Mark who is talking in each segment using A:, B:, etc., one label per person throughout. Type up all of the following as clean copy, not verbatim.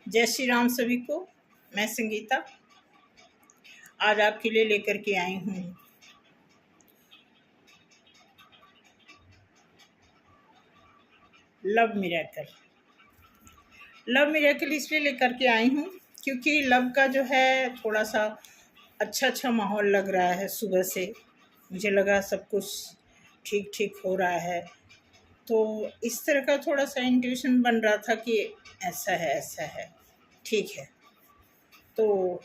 A: जय श्री राम सभी को। मैं संगीता आज आपके लिए लेकर के आई हूँ लव मिरेकल। लव मिरेकल इसलिए लेकर के आई हूँ क्योंकि लव का जो है थोड़ा सा अच्छा माहौल लग रहा है। सुबह से मुझे लगा सब कुछ ठीक ठीक हो रहा है, तो इस तरह का थोड़ा सा इंट्यूशन बन रहा था कि ऐसा है, ठीक है। तो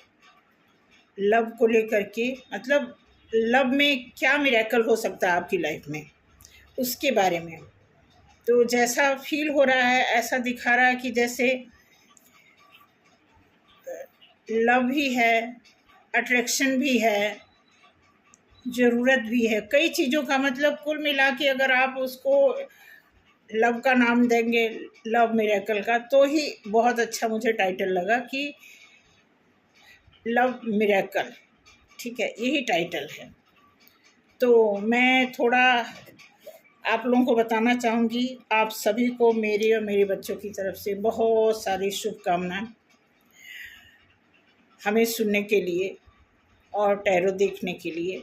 A: लव को लेकर के मतलब लव में क्या मिरेकल हो सकता है आपकी लाइफ में, उसके बारे में। तो जैसा फील हो रहा है, ऐसा दिखा रहा है कि जैसे लव भी है, अट्रैक्शन भी है, ज़रूरत भी है, कई चीज़ों का मतलब कुल मिला के अगर आप उसको लव का नाम देंगे, लव मिरेकल का, तो ही बहुत अच्छा मुझे टाइटल लगा कि लव मिरेकल। ठीक है, यही टाइटल है। तो मैं थोड़ा आप लोगों को बताना चाहूँगी, आप सभी को मेरी और मेरे बच्चों की तरफ से बहुत सारी शुभकामनाएं हमें सुनने के लिए और टैरो देखने के लिए।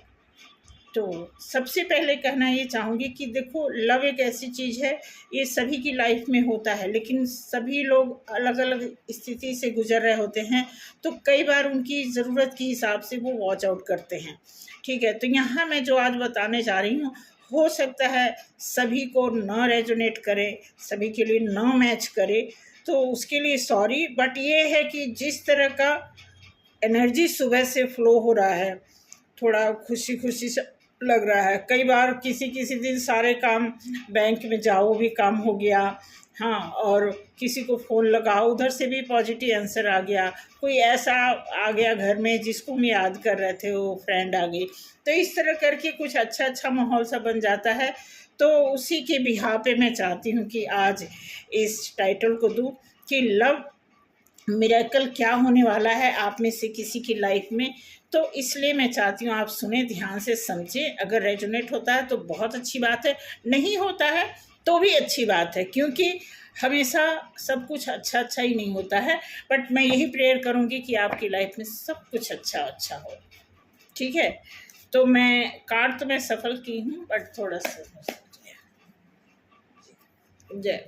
A: तो सबसे पहले कहना ये चाहूँगी कि देखो, लव एक ऐसी चीज़ है, ये सभी की लाइफ में होता है, लेकिन सभी लोग अलग अलग स्थिति से गुजर रहे होते हैं, तो कई बार उनकी ज़रूरत के हिसाब से वो वॉच आउट करते हैं। ठीक है, तो यहाँ मैं जो आज बताने जा रही हूँ, हो सकता है सभी को न रेजोनेट करे, सभी के लिए न मैच करे, तो उसके लिए सॉरी। बट ये है कि जिस तरह का एनर्जी सुबह से फ्लो हो रहा है, थोड़ा खुशी खुशी से लग रहा है। कई बार किसी किसी दिन सारे काम, बैंक में जाओ भी काम हो गया, हाँ, और किसी को फ़ोन लगाओ उधर से भी पॉजिटिव आंसर आ गया, कोई ऐसा आ गया घर में जिसको हम याद कर रहे थे, वो फ्रेंड आ गई। तो इस तरह करके कुछ अच्छा माहौल सा बन जाता है। तो उसी के बिहाफ पे मैं चाहती हूँ कि आज इस टाइटल को दूँ कि लव मिरेकल क्या होने वाला है आप में से किसी की लाइफ में। तो इसलिए मैं चाहती हूँ आप सुने, ध्यान से समझें। अगर रेजोनेट होता है तो बहुत अच्छी बात है, नहीं होता है तो भी अच्छी बात है, क्योंकि हमेशा सब कुछ अच्छा ही नहीं होता है। बट मैं यही प्रेयर करूँगी कि आपकी लाइफ में सब कुछ अच्छा हो। ठीक है, तो मैं कार्ड तो मैं सफल की हूँ, बट थोड़ा सा जय।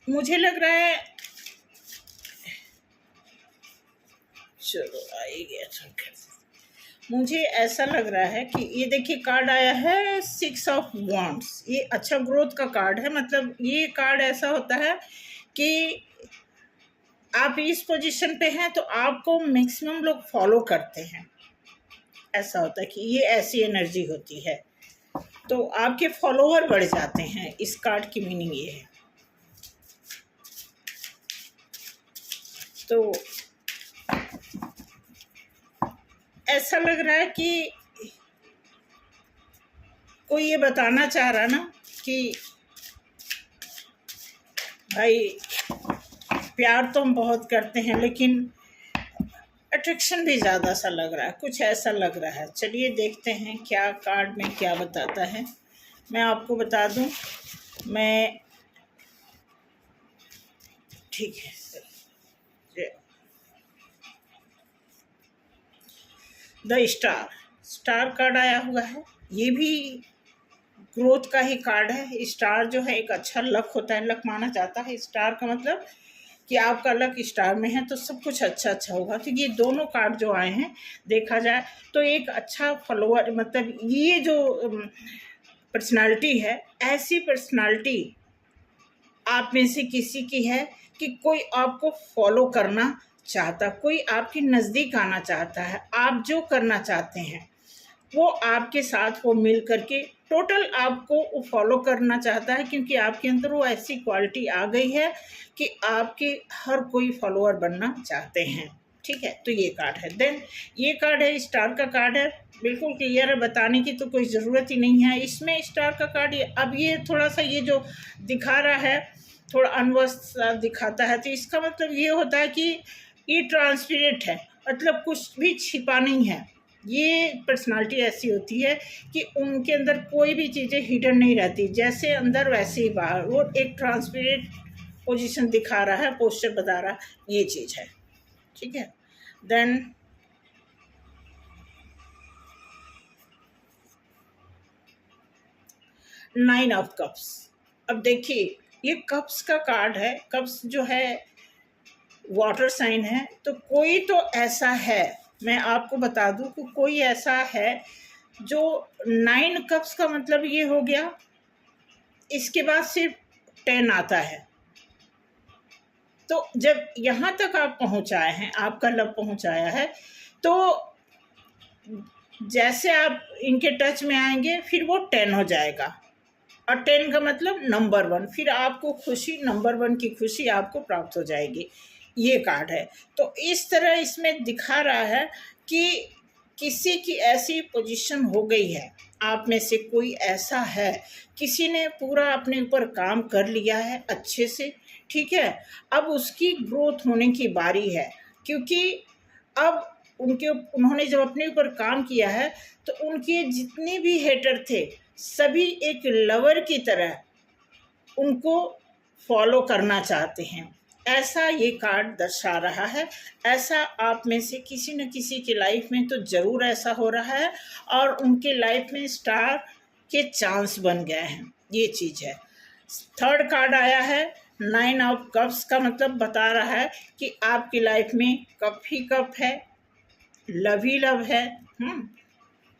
A: मुझे लग रहा है, चलो आ ही गया, मुझे ऐसा लग रहा है कि ये देखिए कार्ड आया है 6 ऑफ वॉन्ड्स। ये अच्छा ग्रोथ का कार्ड है। मतलब ये कार्ड ऐसा होता है कि आप इस पोजीशन पे हैं तो आपको मैक्सिमम लोग फॉलो करते हैं। ऐसा होता है कि ये ऐसी एनर्जी होती है, तो आपके फॉलोवर बढ़ जाते हैं। इस कार्ड की मीनिंग ये है। तो ऐसा लग रहा है कि कोई ये बताना चाह रहा ना कि भाई प्यार तो हम बहुत करते हैं, लेकिन अट्रैक्शन भी ज़्यादा सा लग रहा है, कुछ ऐसा लग रहा है। चलिए देखते हैं क्या कार्ड में क्या बताता है। मैं आपको बता दूं, मैं ठीक है, द स्टार कार्ड आया हुआ है। ये भी ग्रोथ का ही कार्ड है। स्टार जो है एक अच्छा लक होता है, लक माना जाता है। स्टार का मतलब कि आपका लक स्टार में है तो सब कुछ अच्छा होगा। तो ये दोनों कार्ड जो आए हैं, देखा जाए तो एक अच्छा फॉलोअर, मतलब ये जो पर्सनालिटी है, ऐसी पर्सनालिटी आप में से किसी की है कि कोई आपको फॉलो करना चाहता, कोई आपके नज़दीक आना चाहता है। आप जो करना चाहते हैं वो आपके साथ वो मिल करके टोटल आपको फॉलो करना चाहता है, क्योंकि आपके अंदर वो ऐसी क्वालिटी आ गई है कि आपके हर कोई फॉलोअर बनना चाहते हैं। ठीक है, तो ये कार्ड है। देन ये कार्ड है, स्टार का कार्ड है। बिल्कुल क्लियर है, बताने की तो कोई ज़रूरत ही नहीं है। इसमें स्टार का कार्ड अब ये थोड़ा सा ये जो दिखा रहा है थोड़ा अनवस्थ दिखाता है, तो इसका मतलब ये होता है कि ये ट्रांसपेरेंट है। मतलब कुछ भी छिपा नहीं है। ये पर्सनालिटी ऐसी होती है कि उनके अंदर कोई भी चीज़ें हिडन नहीं रहती, जैसे अंदर वैसे ही बाहर। वो एक ट्रांसपेरेंट पोजीशन दिखा रहा है, पोस्चर बता रहा है, ये चीज़ है। ठीक है। Then 9 of cups. अब देखिए, ये कप्स का कार्ड है। कप्स जो है वाटर साइन है, तो कोई तो ऐसा है, मैं आपको बता दूं कि कोई ऐसा है जो 9 कप्स का मतलब ये हो गया, इसके बाद सिर्फ 10 आता है। तो जब यहाँ तक आप पहुँचाए हैं, आपका लव पहुँचाया है, तो जैसे आप इनके टच में आएंगे फिर वो 10 हो जाएगा, और 10 का मतलब नंबर 1, फिर आपको खुशी, नंबर 1 की खुशी आपको प्राप्त हो जाएगी। ये कार्ड है। तो इस तरह इसमें दिखा रहा है कि किसी की ऐसी पोजीशन हो गई है, आप में से कोई ऐसा है, किसी ने पूरा अपने ऊपर काम कर लिया है अच्छे से, ठीक है। अब उसकी ग्रोथ होने की बारी है, क्योंकि अब उन्होंने जब अपने ऊपर काम किया है, तो उनके जितने भी हेटर थे, सभी एक लवर की तरह उनको फॉलो करना चाहते हैं। ऐसा ये कार्ड दर्शा रहा है। ऐसा आप में से किसी न किसी की लाइफ में तो ज़रूर ऐसा हो रहा है, और उनके लाइफ में स्टार के चांस बन गए हैं, ये चीज़ है। थर्ड कार्ड आया है 9 ऑफ कप्स का मतलब बता रहा है कि आपकी लाइफ में कप ही कप है, लव ही लव है।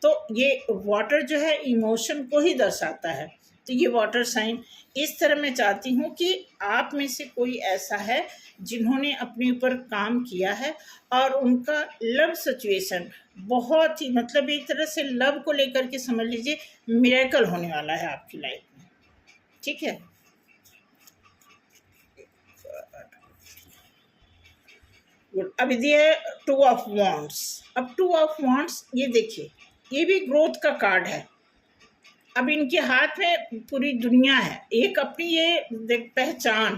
A: तो ये वाटर जो है इमोशन को ही दर्शाता है। तो ये वाटर साइन, इस तरह मैं चाहती हूँ कि आप में से कोई ऐसा है जिन्होंने अपने ऊपर काम किया है, और उनका लव सिचुएशन बहुत ही, मतलब एक तरह से लव को लेकर के समझ लीजिए मिरेकल होने वाला है आपकी लाइफ में। ठीक है। गुड। अब ये 2 ऑफ वॉन्ड्स। अब 2 ऑफ वॉन्ड्स, ये देखिए, ये भी ग्रोथ का कार्ड है। अब इनके हाथ में पूरी दुनिया है, एक अपनी ये पहचान,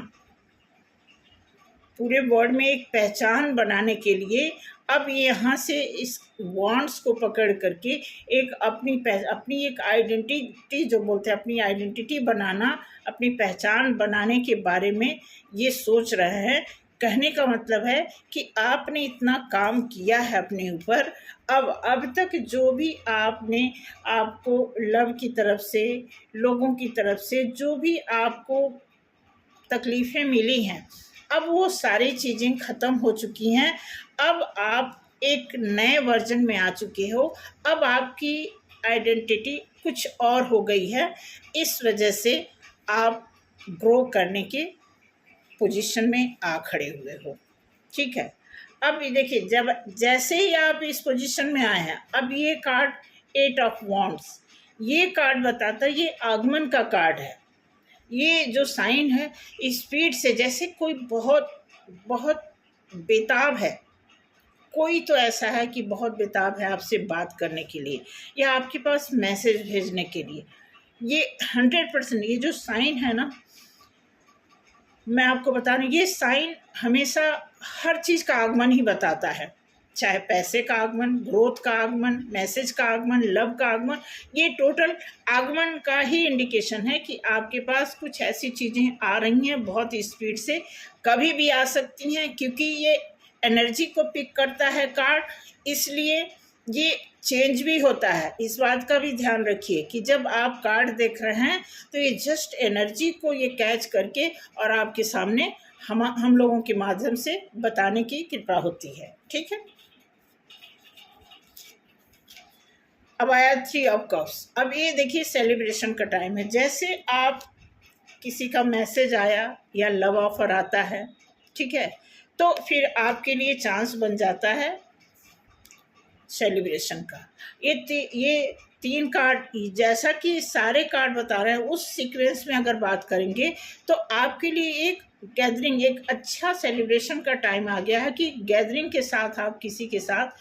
A: पूरे वर्ल्ड में एक पहचान बनाने के लिए अब यहाँ से इस वॉन्ड्स को पकड़ करके एक अपनी एक आइडेंटिटी, जो बोलते हैं अपनी आइडेंटिटी बनाना, अपनी पहचान बनाने के बारे में ये सोच रहे हैं। कहने का मतलब है कि आपने इतना काम किया है अपने ऊपर, अब तक जो भी आपको लव की तरफ से, लोगों की तरफ से जो भी आपको तकलीफ़ें मिली हैं, अब वो सारी चीज़ें ख़त्म हो चुकी हैं। अब आप एक नए वर्जन में आ चुके हो। अब आपकी आइडेंटिटी कुछ और हो गई है, इस वजह से आप ग्रो करने के पोजीशन में आ खड़े हुए हो। ठीक है। अब ये देखिए, जब जैसे ही आप इस पोजीशन में आए हैं, अब ये कार्ड 8 ऑफ वॉन्ड्स, ये कार्ड बताता है, ये आगमन का कार्ड है। ये जो साइन है, स्पीड से, जैसे कोई बहुत बहुत बेताब है, कोई तो ऐसा है कि बहुत बेताब है आपसे बात करने के लिए या आपके पास मैसेज भेजने के लिए। ये 100% ये जो साइन है ना, मैं आपको बता रही हूँ, ये साइन हमेशा हर चीज़ का आगमन ही बताता है, चाहे पैसे का आगमन, ग्रोथ का आगमन, मैसेज का आगमन, लव का आगमन। ये टोटल आगमन का ही इंडिकेशन है कि आपके पास कुछ ऐसी चीज़ें आ रही हैं बहुत स्पीड से, कभी भी आ सकती हैं, क्योंकि ये एनर्जी को पिक करता है कार्ड, इसलिए ये चेंज भी होता है। इस बात का भी ध्यान रखिए कि जब आप कार्ड देख रहे हैं तो ये जस्ट एनर्जी को ये कैच करके और आपके सामने हम लोगों के माध्यम से बताने की कृपा होती है। ठीक है। अब आया 3 ऑफ कप्स। अब ये देखिए सेलिब्रेशन का टाइम है। जैसे आप किसी का मैसेज आया या लव ऑफर आता है, ठीक है, तो फिर आपके लिए चांस बन जाता है सेलिब्रेशन का। ये 3 कार्ड, जैसा कि सारे कार्ड बता रहे हैं, उस सीक्वेंस में अगर बात करेंगे तो आपके लिए एक गैदरिंग, एक अच्छा सेलिब्रेशन का टाइम आ गया है कि गैदरिंग के साथ आप किसी के साथ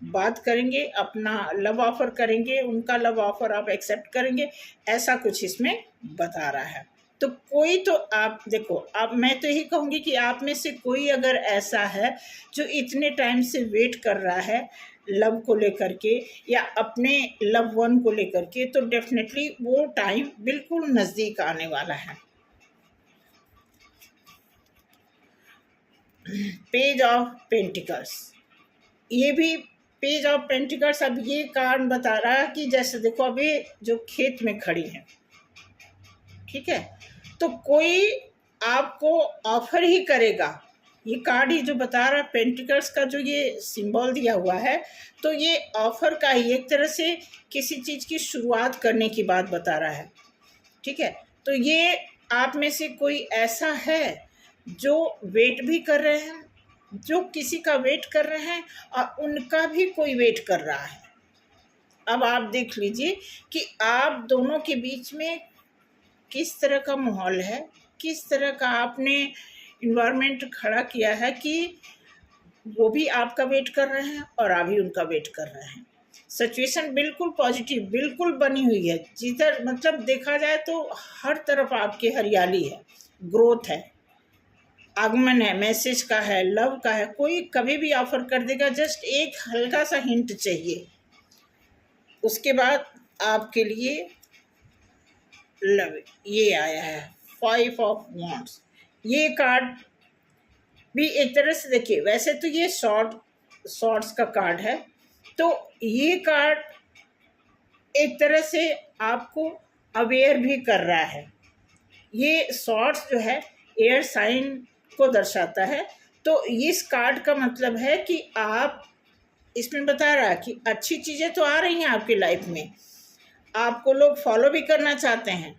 A: बात करेंगे, अपना लव ऑफर करेंगे, उनका लव ऑफर आप एक्सेप्ट करेंगे, ऐसा कुछ इसमें बता रहा है। तो कोई तो आप देखो, अब मैं तो यही कहूँगी कि आप में से कोई अगर ऐसा है जो इतने टाइम से वेट कर रहा है लव को लेकर के या अपने लव वन को लेकर के, तो डेफिनेटली वो टाइम बिल्कुल नज़दीक आने वाला है। पेज ऑफ पेंटिकल्स, ये भी पेज ऑफ पेंटिकल्स, अब ये कारण बता रहा है कि जैसे देखो अभी जो खेत में खड़ी है, ठीक है, तो कोई आपको ऑफर ही करेगा। ये कार्ड ही जो बता रहा है पेंटिकल्स का जो ये सिंबल दिया हुआ है, तो ये ऑफर का ही एक तरह से किसी चीज़ की शुरुआत करने की बात बता रहा है, ठीक है। तो ये आप में से कोई ऐसा है जो वेट भी कर रहे हैं, जो किसी का वेट कर रहे हैं और उनका भी कोई वेट कर रहा है। अब आप देख लीजिए कि आप दोनों के बीच में किस तरह का माहौल है, किस तरह का आपने इन्वायरमेंट खड़ा किया है कि वो भी आपका वेट कर रहे हैं और आप भी उनका वेट कर रहे हैं। सिचुएशन बिल्कुल पॉजिटिव बिल्कुल बनी हुई है, जिधर मतलब देखा जाए तो हर तरफ आपकी हरियाली है, ग्रोथ है, आगमन है, मैसेज का है, लव का है। कोई कभी भी ऑफर कर देगा, जस्ट एक हल्का सा हिंट चाहिए, उसके बाद आपके लिए लव। ये आया है 5 ऑफ वॉन्ड्स। ये कार्ड भी एक तरह से देखिए, वैसे तो ये शॉर्ट्स का कार्ड है, तो ये कार्ड एक तरह से आपको अवेयर भी कर रहा है। ये शॉर्ट्स जो है एयर साइन को दर्शाता है, तो इस कार्ड का मतलब है कि आप, इसमें बता रहा है कि अच्छी चीज़ें तो आ रही हैं आपकी लाइफ में, आपको लोग फॉलो भी करना चाहते हैं,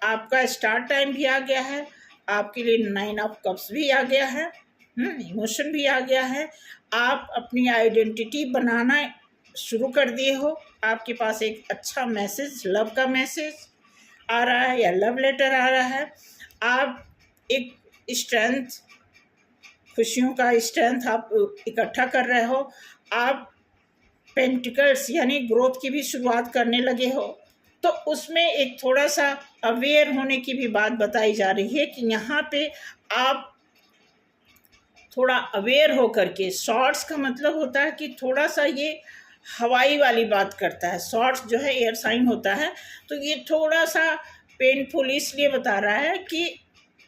A: आपका स्टार्ट टाइम भी आ गया है, आपके लिए 9 ऑफ कप्स भी आ गया है, इमोशन भी आ गया है, आप अपनी आइडेंटिटी बनाना शुरू कर दिए हो, आपके पास एक अच्छा मैसेज, लव का मैसेज आ रहा है या लव लेटर आ रहा है, आप एक स्ट्रेंथ, खुशियों का स्ट्रेंथ आप इकट्ठा कर रहे हो, आप पेंटिकल्स यानी ग्रोथ की भी शुरुआत करने लगे हो। तो उसमें एक थोड़ा सा अवेयर होने की भी बात बताई जा रही है कि यहाँ पे आप थोड़ा अवेयर हो करके, शॉर्ट्स का मतलब होता है कि थोड़ा सा ये हवाई वाली बात करता है, शॉर्ट्स जो है एयर साइन होता है, तो ये थोड़ा सा पेनफुल इसलिए बता रहा है कि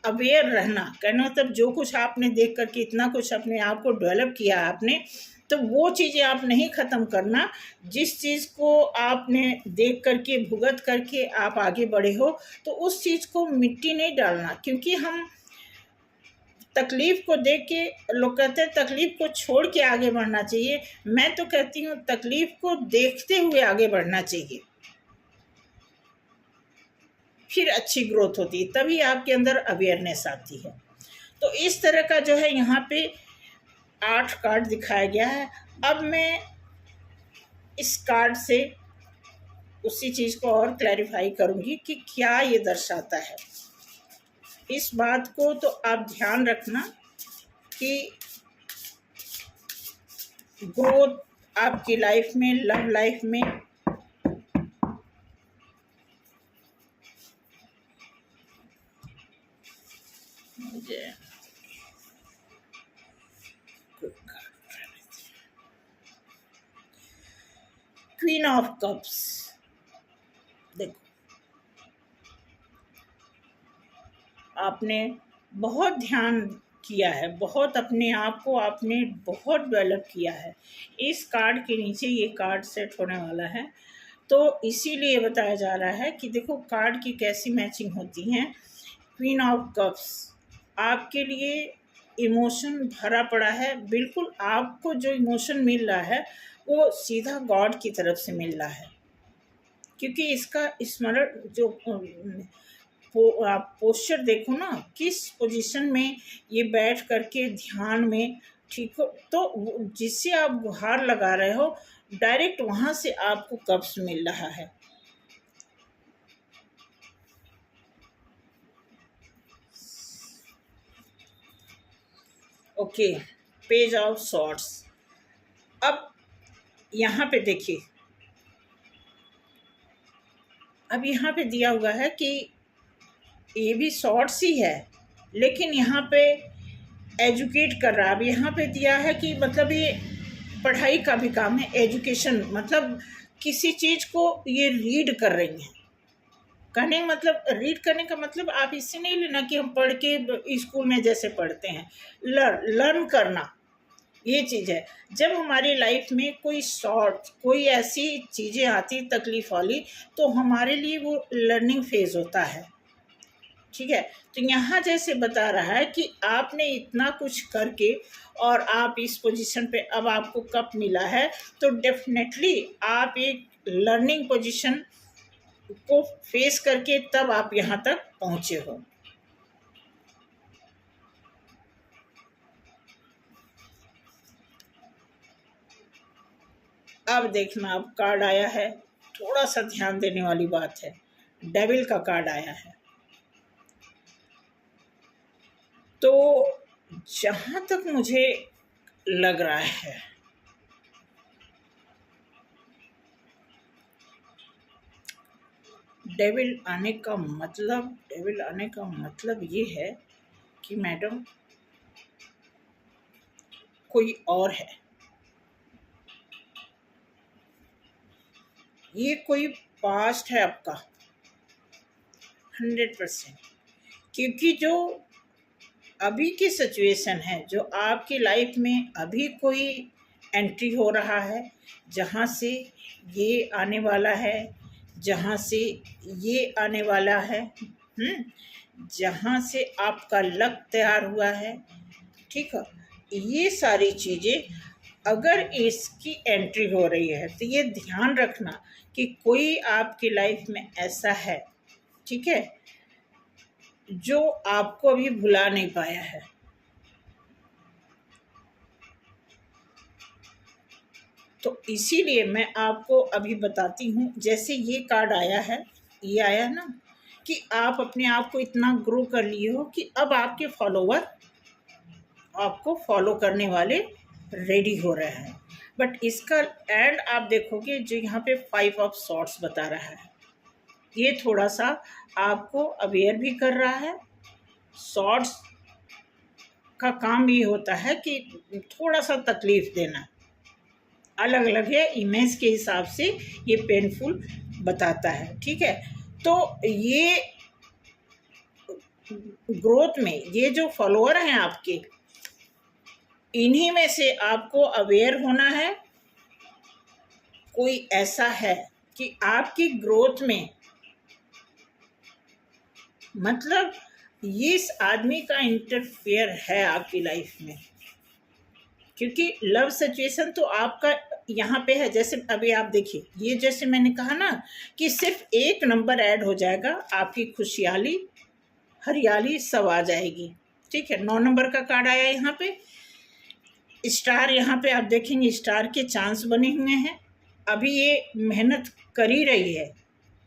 A: अवेयर रहना, कहना मतलब जो कुछ आपने देख करके इतना कुछ अपने आप को डेवलप किया आपने, तो वो चीज़ें आप नहीं ख़त्म करना। जिस चीज़ को आपने देख करके भुगत करके आप आगे बढ़े हो, तो उस चीज़ को मिट्टी नहीं डालना, क्योंकि हम तकलीफ़ को देख के, लोग कहते हैं तकलीफ़ को छोड़ के आगे बढ़ना चाहिए, मैं तो कहती हूँ तकलीफ़ को देखते हुए आगे बढ़ना चाहिए, फिर अच्छी ग्रोथ होती है, तभी आपके अंदर अवेयरनेस आती है। तो इस तरह का जो है यहाँ पे 8 कार्ड दिखाया गया है। अब मैं इस कार्ड से उसी चीज़ को और क्लैरिफाई करूँगी कि क्या ये दर्शाता है। इस बात को तो आप ध्यान रखना कि ग्रोथ आपकी लाइफ में, लव लाइफ में, क्वीन ऑफ कप्स, देखो आपने बहुत ध्यान किया है, बहुत अपने आप को आपने बहुत डेवलप किया है। इस कार्ड के नीचे ये कार्ड सेट होने वाला है, तो इसीलिए बताया जा रहा है कि देखो कार्ड की कैसी मैचिंग होती हैं। क्वीन ऑफ कप्स आपके लिए इमोशन भरा पड़ा है, बिल्कुल आपको जो इमोशन मिल रहा है वो सीधा गॉड की तरफ से मिल रहा है, क्योंकि इसका स्मरण जो आप पोस्चर देखो ना, किस पोजीशन में ये बैठ करके ध्यान में, ठीक हो, तो जिससे आप गुहार लगा रहे हो डायरेक्ट वहाँ से आपको कब्ज मिल रहा है। Okay, page of swords. अब यहाँ पे देखिए, अब यहाँ पे दिया हुआ है कि ये भी शॉर्ट्स ही है, लेकिन यहाँ पे एजुकेट कर रहा है। अब यहाँ पे दिया है कि मतलब ये पढ़ाई का भी काम है, एजुकेशन, मतलब किसी चीज़ को ये रीड कर रही हैं। कहने का मतलब, रीड करने का मतलब आप इससे नहीं लेना कि हम पढ़ के स्कूल में जैसे पढ़ते हैं, लर्न करना, ये चीज़ है। जब हमारी लाइफ में कोई शॉर्ट, कोई ऐसी चीज़ें आती तकलीफ़ वाली, तो हमारे लिए वो लर्निंग फेज़ होता है, ठीक है। तो यहाँ जैसे बता रहा है कि आपने इतना कुछ करके और आप इस पोजीशन पे अब आपको कप मिला है, तो डेफिनेटली आप एक लर्निंग पोजीशन को फेस करके तब आप यहाँ तक पहुँचे हो। अब देखना, अब कार्ड आया है, थोड़ा सा ध्यान देने वाली बात है। डेविल का कार्ड आया है। तो जहाँ तक मुझे लग रहा है, डेविल आने का मतलब ये है कि मैडम कोई और है, ये कोई पास्ट है आपका 100%। क्योंकि जो अभी की सिचुएशन है, जो आपकी लाइफ में अभी कोई एंट्री हो रहा है, जहाँ से ये आने वाला है, जहाँ से ये आने वाला है, जहाँ से आपका लक तैयार हुआ है, ठीक है, ये सारी चीज़ें अगर इसकी एंट्री हो रही है, तो ये ध्यान रखना कि कोई आपकी लाइफ में ऐसा है, ठीक है, जो आपको अभी भुला नहीं पाया है। तो इसीलिए मैं आपको अभी बताती हूँ, जैसे ये कार्ड आया है, ये आया ना कि आप अपने आप को इतना ग्रो कर लिए हो कि अब आपके फॉलोवर आपको फॉलो करने वाले रेडी हो रहे हैं। बट इसका एंड आप देखोगे, जो यहाँ पे 5 ऑफ सॉर्ड्स बता रहा है, ये थोड़ा सा आपको अवेयर भी कर रहा है। सॉर्ड्स का काम ये होता है कि थोड़ा सा तकलीफ देना, अलग अलग है, इमेज के हिसाब से ये पेनफुल बताता है, ठीक है। तो ये ग्रोथ में ये जो फॉलोअर हैं आपके, इन्हीं में से आपको अवेयर होना है। कोई ऐसा है कि आपकी ग्रोथ में, मतलब इस आदमी का इंटरफेयर है आपकी लाइफ में, क्योंकि लव सिचुएशन तो आपका यहाँ पे है। जैसे अभी आप देखिए, ये जैसे मैंने कहा ना कि सिर्फ एक नंबर ऐड हो जाएगा, आपकी खुशहाली हरियाली सब आ जाएगी, ठीक है। 9 नंबर का कार्ड आया यहाँ पे, स्टार, यहाँ पे आप देखेंगे स्टार के चांस बने हुए हैं। अभी ये मेहनत कर ही रही है,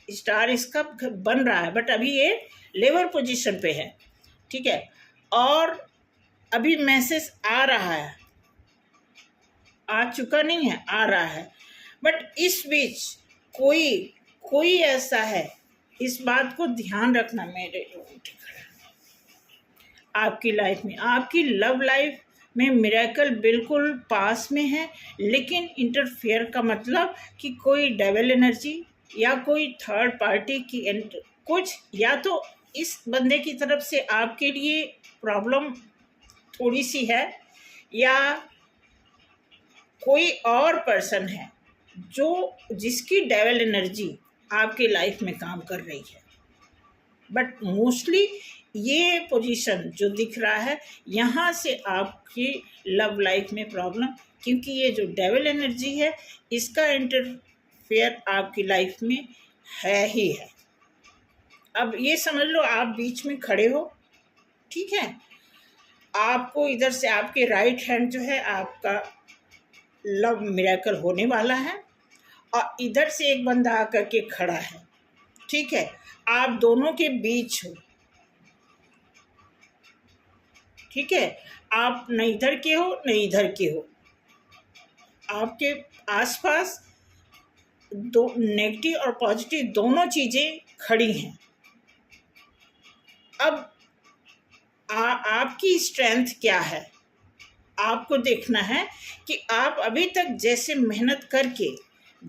A: स्टार इसका बन रहा है, बट अभी ये लेबर पोजीशन पे है, ठीक है। और अभी मैसेज आ रहा है, आ चुका नहीं है, आ रहा है। बट इस बीच कोई ऐसा है, इस बात को ध्यान रखना मेरे आपकी लाइफ में, आपकी लव लाइफ में मिरेकल बिल्कुल पास में है, लेकिन इंटरफेयर का मतलब कि कोई डेविल एनर्जी या कोई थर्ड पार्टी की कुछ, या तो इस बंदे की तरफ से आपके लिए प्रॉब्लम थोड़ी सी है, या कोई और पर्सन है जिसकी डेविल एनर्जी आपकी लाइफ में काम कर रही है। बट मोस्टली ये पोजीशन जो दिख रहा है, यहाँ से आपकी लव लाइफ में प्रॉब्लम, क्योंकि ये जो डेविल एनर्जी है, इसका इंटरफेयर आपकी लाइफ में है ही है। अब ये समझ लो, आप बीच में खड़े हो, ठीक है, आपको इधर से आपके राइट हैंड जो है, आपका लव मिरेकल होने वाला है, और इधर से एक बंदा आकर के खड़ा है, ठीक है, आप दोनों के बीच हो, ठीक है, आप न इधर के हो न इधर के हो, आपके आसपास दो नेगेटिव और पॉजिटिव दोनों चीज़ें खड़ी हैं, अब आपकी स्ट्रेंथ क्या है, आपको देखना है कि आप अभी तक जैसे मेहनत करके,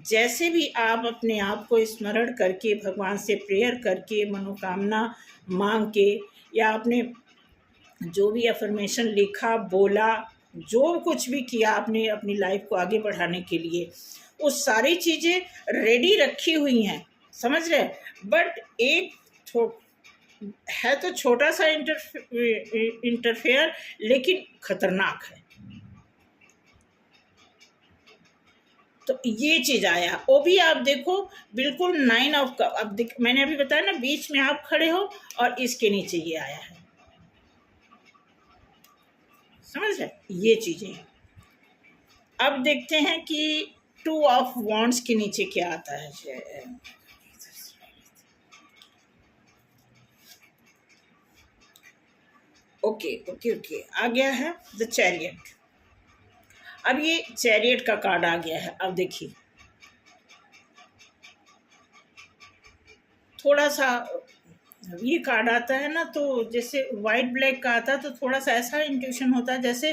A: जैसे भी आप अपने आप को स्मरण करके, भगवान से प्रेयर करके, मनोकामना मांग के, या आपने जो भी अफर्मेशन लिखा, बोला, जो कुछ भी किया आपने अपनी लाइफ को आगे बढ़ाने के लिए, वो सारी चीज़ें रेडी रखी हुई हैं, समझ रहे। बट एक है तो छोटा सा इंटरफेयर, लेकिन खतरनाक है। तो ये चीज़ आया, वो भी आप देखो बिल्कुल 9 ऑफ कप। अब मैंने अभी बताया ना, बीच में आप खड़े हो और इसके नीचे ये आया है, समझ रहे, ये चीज़ें। अब देखते हैं कि 2 ऑफ वॉन्ड्स के नीचे क्या आता है। ओके ओके ओके, आ गया है द चैरियट। अब ये चैरियट का कार्ड आ गया है। अब देखिए, थोड़ा सा ये कार्ड आता है ना, तो जैसे वाइट ब्लैक का आता है तो थोड़ा सा ऐसा इंट्यूशन होता है जैसे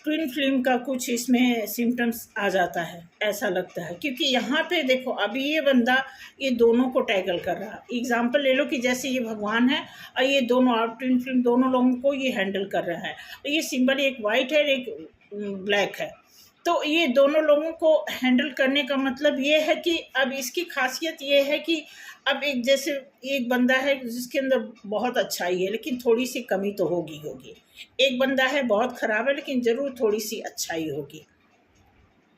A: ट्विन फ्लेम का कुछ इसमें सिम्टम्स आ जाता है, ऐसा लगता है। क्योंकि यहाँ पे देखो, अभी ये बंदा ये दोनों को टैकल कर रहा है। एग्जाम्पल ले लो कि जैसे ये भगवान है और ये दोनों आप ट्विन फ्लेम दोनों लोगों को ये हैंडल कर रहा है। ये सिंबल एक वाइट है, एक ब्लैक है। तो ये दोनों लोगों को हैंडल करने का मतलब ये है कि अब इसकी खासियत ये है कि अब एक जैसे एक बंदा है जिसके अंदर बहुत अच्छाई है, लेकिन थोड़ी सी कमी तो होगी होगी। एक बंदा है बहुत ख़राब है, लेकिन ज़रूर थोड़ी सी अच्छाई होगी।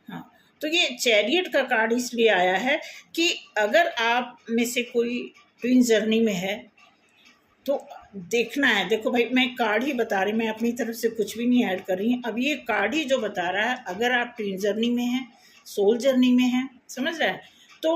A: हाँ, तो ये चैरियट का कार्ड इसलिए आया है कि अगर आप में से कोई ट्विन जर्नी में है तो देखना है। देखो भाई, मैं कार्ड ही बता रही, मैं अपनी तरफ से कुछ भी नहीं ऐड कर रही। अब ये कार्ड ही जो बता रहा है, अगर आप ट्विन जर्नी में हैं, सोल जर्नी में हैं, समझ रहे हैं, तो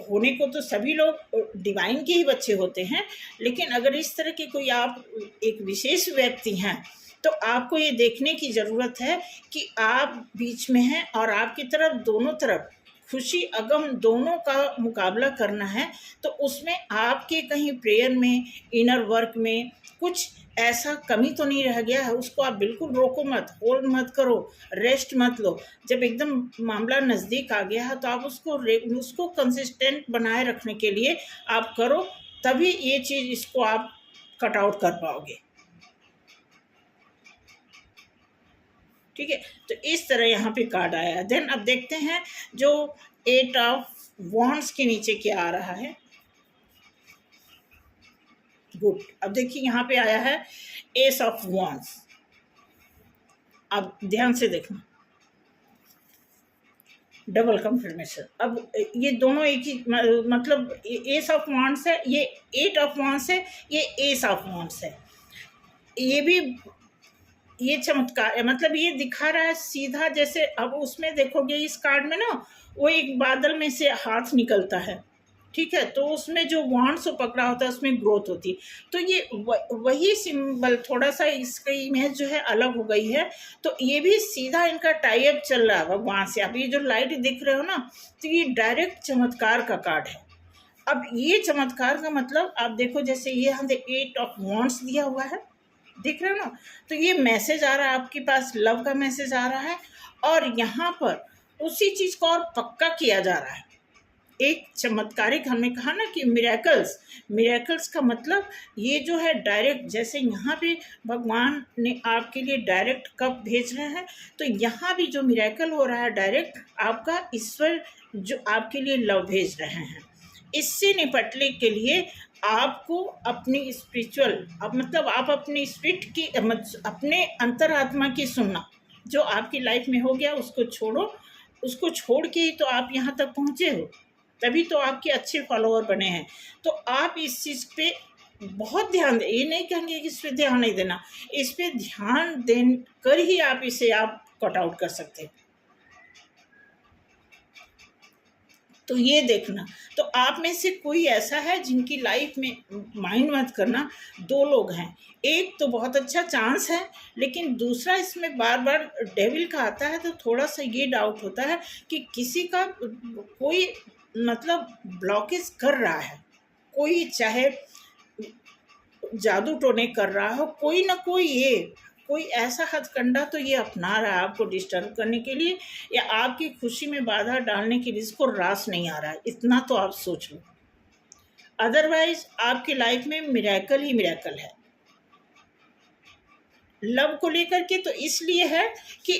A: होने को तो सभी लोग डिवाइन के ही बच्चे होते हैं, लेकिन अगर इस तरह के कोई आप एक विशेष व्यक्ति हैं तो आपको ये देखने की ज़रूरत है कि आप बीच में हैं और आपकी तरफ दोनों तरफ खुशी अगम दोनों का मुकाबला करना है। तो उसमें आपके कहीं प्रेयर में, इनर वर्क में कुछ ऐसा कमी तो नहीं रह गया है, उसको आप बिल्कुल रोको मत, होल्ड मत करो, रेस्ट मत लो। जब एकदम मामला नज़दीक आ गया है तो आप उसको कंसिस्टेंट बनाए रखने के लिए आप करो, तभी ये चीज़ इसको आप कट आउट कर पाओगे। ठीक है, तो इस तरह यहाँ पे कार्ड आया। देन अब देखते हैं जो 8 ऑफ वॉन्ड्स के नीचे क्या आ रहा है। गुड, अब देखिए यहाँ पे आया है एस ऑफ वॉन्ड्स। अब ध्यान से देखना, डबल कंफर्मेशन। अब ये दोनों एक ही मतलब एस ऑफ वॉन्ड्स है, ये 8 ऑफ वॉन्ड्स है, ये एस ऑफ वॉन्ड्स है। ये भी ये चमत्कार मतलब ये दिखा रहा है सीधा, जैसे अब उसमें देखोगे इस कार्ड में ना, वो एक बादल में से हाथ निकलता है, ठीक है, तो उसमें जो वॉन्ड से पकड़ा होता है उसमें ग्रोथ होती है। तो ये वही सिंबल, थोड़ा सा इसका इमेज जो है अलग हो गई है। तो ये भी सीधा इनका टाई अप चल रहा है भगवान से। अब ये जो लाइट दिख रहे हो ना, तो ये डायरेक्ट चमत्कार का कार्ड है। अब ये चमत्कार का मतलब आप देखो, जैसे ये हम 8 ऑफ वॉन्ड्स दिया हुआ है, दिख रहे हो ना, तो ये मैसेज आ रहा है आपके पास, लव का मैसेज आ रहा है। और यहाँ पर उसी चीज़ को और पक्का किया जा रहा है। एक चमत्कारिक, हमने कहा ना कि मिरेकल्स का मतलब ये जो है डायरेक्ट, जैसे यहाँ पे भगवान ने आपके लिए डायरेक्ट कप भेज रहे हैं, तो यहाँ भी जो मिरेकल हो रहा है डायरेक्ट, आपका ईश्वर जो आपके लिए लव भेज रहे हैं। इससे निपटने के लिए आपको अपनी स्पिरिचुअल, अब मतलब आप अपनी स्पिरिट की, अपने अंतरात्मा की सुनना, जो आपकी लाइफ में हो गया उसको छोड़ो। उसको छोड़ के ही तो आप यहाँ तक पहुँचे हो, तभी तो आपके अच्छे फॉलोअर बने हैं। तो आप इस चीज़ पे बहुत ध्यान दें। ये नहीं कहेंगे कि इस पर ध्यान नहीं देना, इस पर ध्यान दे कर ही आप इसे आप कट आउट कर सकते हैं। तो ये देखना, तो आप में से कोई ऐसा है जिनकी लाइफ में, माइंड मत करना, 2 लोग हैं। एक तो बहुत अच्छा चांस है, लेकिन दूसरा इसमें बार बार डेविल का आता है, तो थोड़ा सा ये डाउट होता है कि किसी का कोई मतलब ब्लॉकेज कर रहा है, कोई चाहे जादू टोने कर रहा हो, कोई ना कोई ऐसा हथकंडा तो ये अपना रहा है आपको डिस्टर्ब करने के लिए, या आपकी खुशी में बाधा डालने के लिए, जिसको रास नहीं आ रहा है। इतना तो आप सोच लो, अदरवाइज आपकी लाइफ में मिरेकल ही मिरेकल है। लव को लेकर के तो इसलिए है कि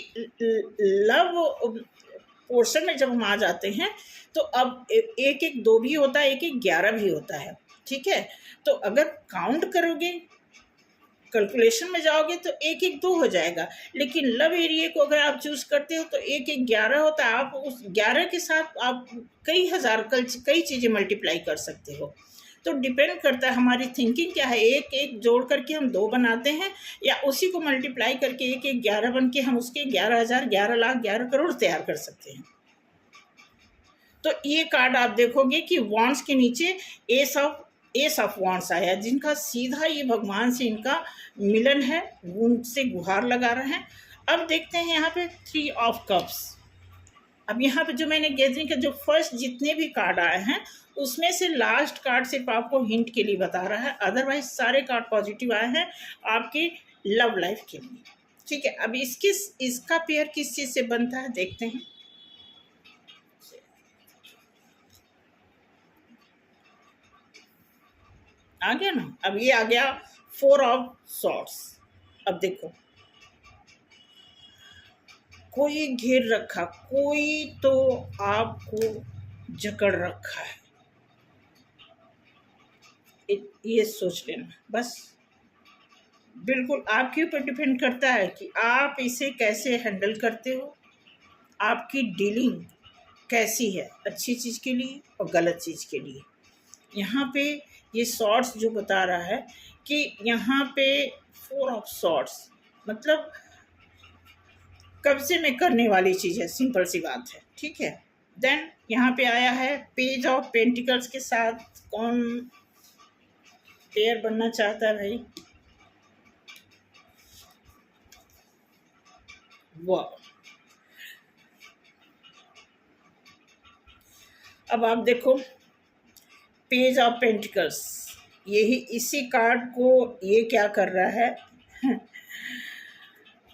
A: लव पोर्शन में जब हम आ जाते हैं तो अब एक एक दो भी होता है, एक एक 11 भी होता है, ठीक है। तो अगर काउंट करोगे, कैलकुलेशन में जाओगे तो एक एक दो हो जाएगा, लेकिन लव एरिया को अगर आप चूज करते हो तो एक एक 11 होता है। आप उस 11 के साथ आप कई हजार कई चीज़ें मल्टीप्लाई कर सकते हो। तो डिपेंड करता है हमारी थिंकिंग क्या है। एक एक जोड़ करके हम 2 बनाते हैं, या उसी को मल्टीप्लाई करके एक एक 11 बन के हम उसके 11,000, 11 लाख, 11 करोड़ तैयार कर सकते हैं। तो ये कार्ड आप देखोगे कि वॉन्ड्स के नीचे एस ऑफ वॉन्ड्स आया, जिनका सीधा ये भगवान से इनका मिलन है, उनसे गुहार लगा रहे हैं। अब देखते हैं यहाँ पे 3 ऑफ कप्स। अब यहाँ पे जो मैंने गैदरिंग का जो फर्स्ट जितने भी कार्ड आए हैं उसमें से लास्ट कार्ड सिर्फ आपको हिंट के लिए बता रहा है, अदरवाइज सारे कार्ड पॉजिटिव आए हैं आपके लव लाइफ के लिए, ठीक है। अब इसका पेयर किस चीज़ से बनता है देखते हैं। आ गया ना। अब ये आ गया 4 ऑफ सॉर्ड्स। अब देखो, कोई घेर रखा, कोई तो आपको जकड़ रखा है, ये सोच लेना बस। बिल्कुल आपके ऊपर डिपेंड करता है कि आप इसे कैसे हैंडल करते हो, आपकी डीलिंग कैसी है, अच्छी चीज़ के लिए और गलत चीज़ के लिए। यहाँ पे ये सॉर्ड्स जो बता रहा है कि यहाँ पे 4 ऑफ सॉर्ड्स मतलब कब्जे में करने वाली चीज़ है, सिंपल सी बात है, ठीक है। देन यहाँ पे आया है पेज ऑफ पेंटिकल्स के साथ कौन पेयर बनना चाहता है भाई? वाह। अब आप देखो पेज ऑफ पेंटिकल्स, यही इसी कार्ड को ये क्या कर रहा है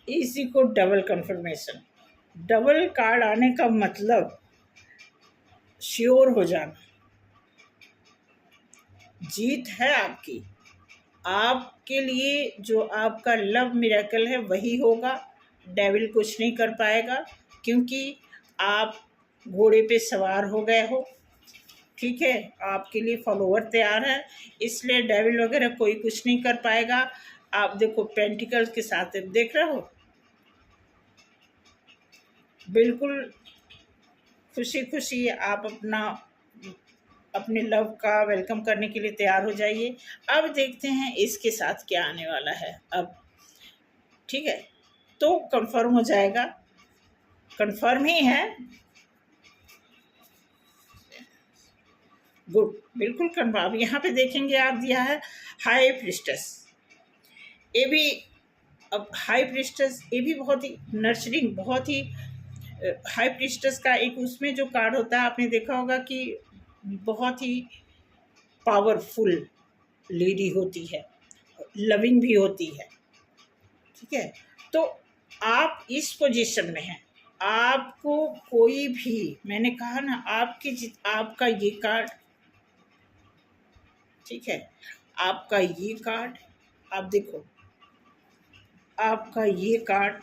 A: इसी को डबल कंफर्मेशन। डबल कार्ड आने का मतलब श्योर हो जाना, जीत है आपकी। आपके लिए जो आपका लव मिरेकल है वही होगा, डेविल कुछ नहीं कर पाएगा, क्योंकि आप घोड़े पे सवार हो गए हो, ठीक है। आपके लिए फॉलोवर तैयार है, इसलिए डेविल वगैरह कोई कुछ नहीं कर पाएगा। आप देखो पेंटिकल्स के साथ देख रहे हो, बिल्कुल खुशी खुशी आप अपने लव का वेलकम करने के लिए तैयार हो जाइए। अब देखते हैं इसके साथ क्या आने वाला है अब, ठीक है। तो कंफर्म हो जाएगा, कंफर्म ही है, गुड, बिल्कुल कंफर्म। अब यहाँ पे देखेंगे आप दिया है हाई प्रिस्टेस, ये भी, अब हाई प्रिस्टेस ये भी बहुत ही नर्चरिंग, बहुत ही हाई प्रिस्टेस का एक उसमें जो कार्ड होता है आपने देखा होगा कि बहुत ही पावरफुल लेडी होती है, लविंग भी होती है, ठीक है। तो आप इस पोजीशन में हैं, आपको कोई भी, मैंने कहा ना आपका ये कार्ड, ठीक है, आपका ये कार्ड, आप देखो आपका ये कार्ड,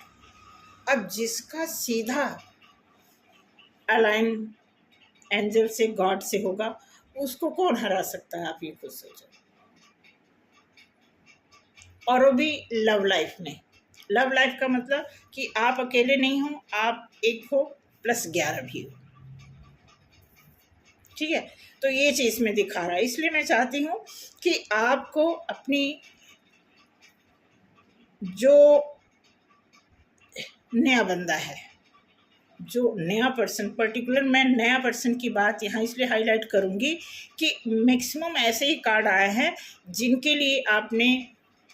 A: अब जिसका सीधा अलाइन एंजल से, गॉड से होगा, उसको कौन हरा सकता है, आप ये खुद सोचो। और वो भी लव लाइफ में। लव लाइफ का मतलब कि आप अकेले नहीं हो, आप एक हो प्लस 11 भी हो, ठीक है। तो ये चीज़ में दिखा रहा है, इसलिए मैं चाहती हूँ कि आपको अपनी जो नया बंदा है, जो नया पर्सन, पर्टिकुलर मैं नया पर्सन की बात यहाँ इसलिए हाईलाइट करूँगी कि मैक्सिमम ऐसे ही कार्ड आए हैं जिनके लिए आपने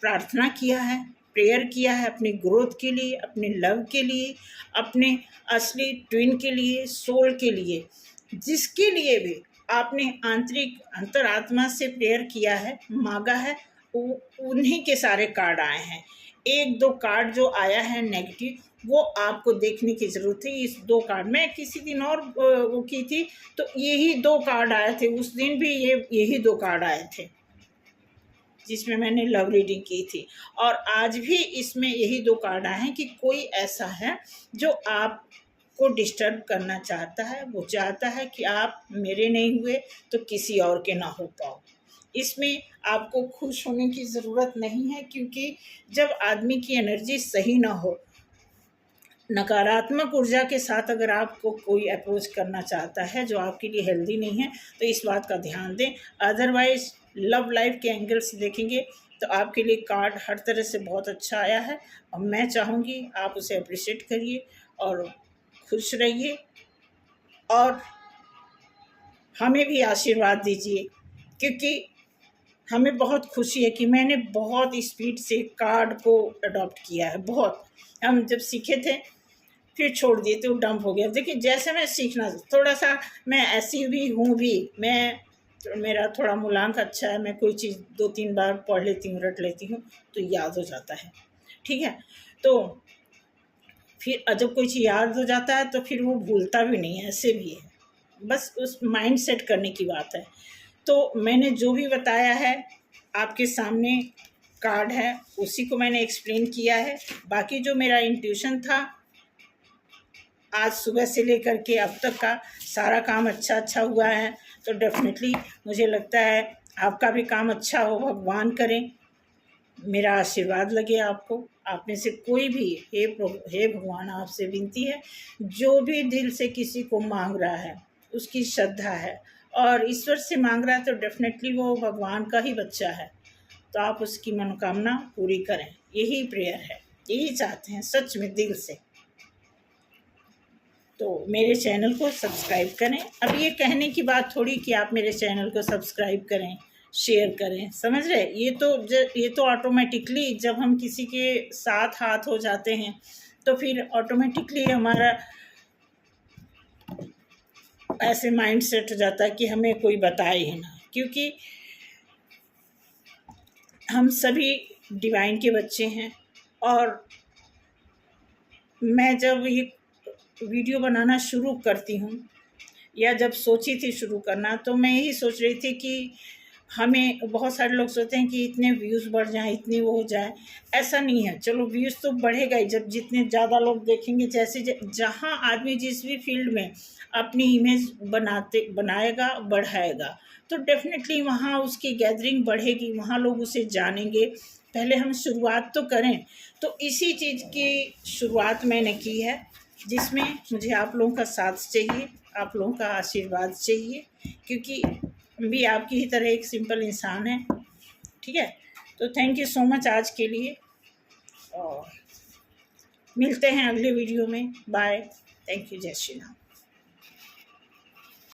A: प्रार्थना किया है, प्रेयर किया है अपनी ग्रोथ के लिए, अपने लव के लिए, अपने असली ट्विन के लिए, सोल के लिए, जिसके लिए भी आपने आंतरिक अंतरात्मा से प्रेयर किया है, मांगा है, उन्हीं के सारे कार्ड आए हैं। 1-2 कार्ड जो आया है नेगेटिव, वो आपको देखने की ज़रूरत है। इस 2 कार्ड मैं किसी दिन और वो की थी, तो यही 2 कार्ड आए थे। उस दिन भी यही 2 कार्ड आए थे जिसमें मैंने लव रीडिंग की थी, और आज भी इसमें यही 2 कार्ड आए हैं कि कोई ऐसा है जो आपको डिस्टर्ब करना चाहता है। वो चाहता है कि आप मेरे नहीं हुए तो किसी और के ना हो पाओ। इसमें आपको खुश होने की ज़रूरत नहीं है, क्योंकि जब आदमी की एनर्जी सही ना हो, नकारात्मक ऊर्जा के साथ अगर आपको कोई अप्रोच करना चाहता है जो आपके लिए हेल्दी नहीं है, तो इस बात का ध्यान दें। अदरवाइज़ लव लाइफ के एंगल से देखेंगे तो आपके लिए कार्ड हर तरह से बहुत अच्छा आया है, और मैं चाहूँगी आप उसे अप्रिशिएट करिए और खुश रहिए, और हमें भी आशीर्वाद दीजिए, क्योंकि हमें बहुत खुशी है कि मैंने बहुत स्पीड से कार्ड को अडॉप्ट किया है। बहुत, हम जब सीखे थे फिर छोड़ दिए तो डंप हो गया। देखिए, जैसे मैं सीखना थोड़ा-सा, मैं ऐसी भी हूँ भी, मेरा थोड़ा मूलांक अच्छा है, मैं कोई चीज़ 2-3 बार पढ़ लेती हूँ, रट लेती हूँ, तो याद हो जाता है, ठीक है? तो फिर जब कोई चीज़ याद हो जाता है तो फिर वो भूलता भी नहीं है, ऐसे भी है। बस उस माइंड सेट करने की बात है। तो मैंने जो भी बताया है आपके सामने कार्ड है, उसी को मैंने एक्सप्लेन किया है। बाकी जो मेरा इंट्यूशन था आज सुबह से लेकर के अब तक का, सारा काम अच्छा हुआ है। तो डेफ़िनेटली मुझे लगता है आपका भी काम अच्छा हो, भगवान करें, मेरा आशीर्वाद लगे आपको। आप में से कोई भी, हे भगवान, आपसे विनती है, जो भी दिल से किसी को मांग रहा है, उसकी श्रद्धा है और ईश्वर से मांग रहा है, तो डेफ़िनेटली वो भगवान का ही बच्चा है। तो आप उसकी मनोकामना पूरी करें, यही प्रेयर है, यही चाहते हैं सच में दिल से। तो मेरे चैनल को सब्सक्राइब करें। अब ये कहने की बात थोड़ी कि आप मेरे चैनल को सब्सक्राइब करें, शेयर करें, समझ रहे? ये तो ऑटोमेटिकली जब हम किसी के साथ हाथ हो जाते हैं तो फिर ऑटोमेटिकली हमारा ऐसे माइंड सेट हो जाता है कि हमें कोई बताए ही ना, क्योंकि हम सभी डिवाइन के बच्चे हैं। और मैं जब ये वीडियो बनाना शुरू करती हूँ, या जब सोची थी शुरू करना, तो मैं यही सोच रही थी कि हमें, बहुत सारे लोग सोचते हैं कि इतने व्यूज़ बढ़ जाएं, इतनी वो हो जाए। ऐसा नहीं है। चलो, व्यूज़ तो बढ़ेगा ही, जब जितने ज़्यादा लोग देखेंगे, जैसे जहाँ आदमी जिस भी फील्ड में अपनी इमेज बनाएगा, बढ़ाएगा, तो डेफ़िनेटली वहाँ उसकी गैदरिंग बढ़ेगी, वहाँ लोग उसे जानेंगे। पहले हम शुरुआत तो करें। तो इसी चीज़ की शुरुआत मैंने की है, जिसमें मुझे आप लोगों का साथ चाहिए, आप लोगों का आशीर्वाद चाहिए, क्योंकि हम भी आपकी ही तरह एक सिंपल इंसान हैं, ठीक है? तो थैंक यू सो मच आज के लिए, और मिलते हैं अगले वीडियो में। बाय, थैंक यू, जय श्री राम।